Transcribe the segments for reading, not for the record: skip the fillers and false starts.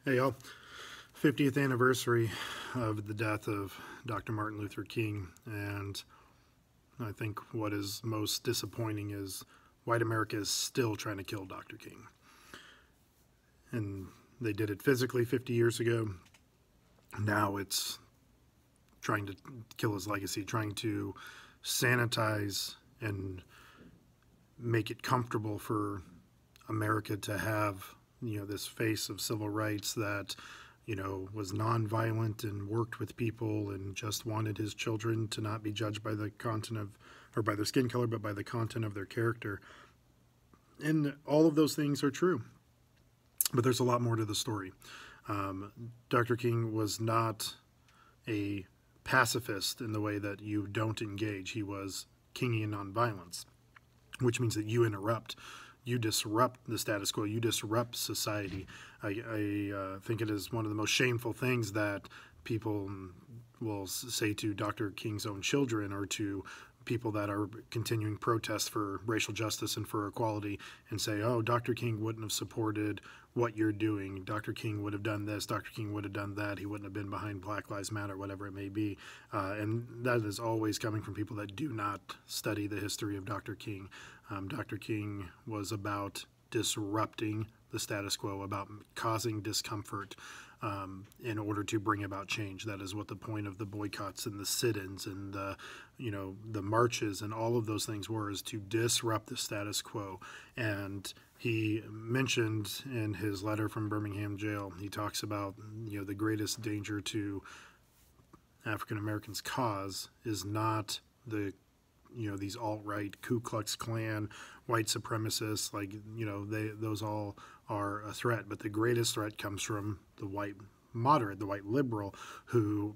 Hey y'all, 50th anniversary of the death of Dr. Martin Luther King, and I think what is most disappointing is white America is still trying to kill Dr. King. And they did it physically 50 years ago. Now it's trying to kill his legacy, trying to sanitize and make it comfortable for America to have, this face of civil rights that, was nonviolent and worked with people and just wanted his children to not be judged by the content of, or by their skin color, but by the content of their character. And all of those things are true. But there's a lot more to the story. Dr. King was not a pacifist in the way that you don't engage. He was Kingian nonviolence, which means that you interrupt. You disrupt the status quo. You disrupt society. I think it is one of the most shameful things that people will say to Dr. King's own children or to people that are continuing protests for racial justice and for equality and say, oh, Dr. King wouldn't have supported what you're doing. Dr. King would have done this. Dr. King would have done that. He wouldn't have been behind Black Lives Matter, whatever it may be. And that is always coming from people that do not study the history of Dr. King. Dr. King was about disrupting the status quo, about causing discomfort in order to bring about change. That is what the point of the boycotts and the sit-ins and the marches and all of those things were, is to disrupt the status quo. And he mentioned in his letter from Birmingham jail, he talks about, the greatest danger to African Americans' cause is not these alt-right Ku Klux Klan white supremacists, those all are a threat, but the greatest threat comes from the white moderate, the white liberal, who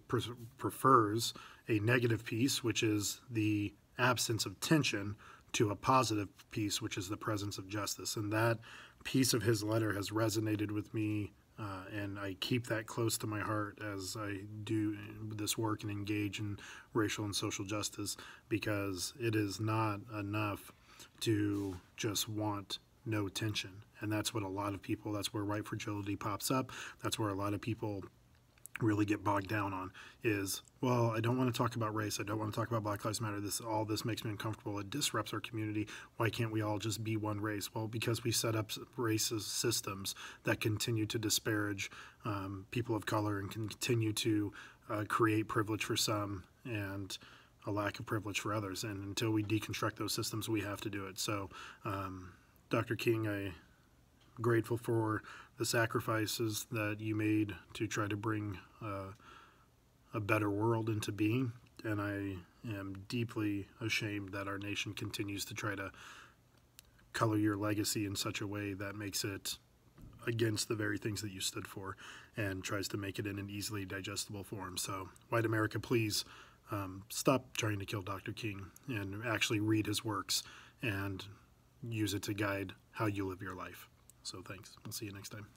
prefers a negative peace, which is the absence of tension, to a positive peace, which is the presence of justice. And that piece of his letter has resonated with me, and I keep that close to my heart as I do this work and engage in racial and social justice, because it is not enough to just want no tension. And that's what a lot of people, that's where white fragility pops up. That's where a lot of people really get bogged down on is, well, I don't want to talk about race. I don't want to talk about Black Lives Matter. All this makes me uncomfortable. It disrupts our community. Why can't we all just be one race? Well, because we set up racist systems that continue to disparage people of color and continue to create privilege for some and a lack of privilege for others. And until we deconstruct those systems, we have to do it. So Dr. King, I'm grateful for the sacrifices that you made to try to bring a better world into being, and I am deeply ashamed that our nation continues to try to color your legacy in such a way that makes it against the very things that you stood for and tries to make it in an easily digestible form. So, white America, please stop trying to kill Dr. King and actually read his works and use it to guide how you live your life. So thanks. I'll see you next time.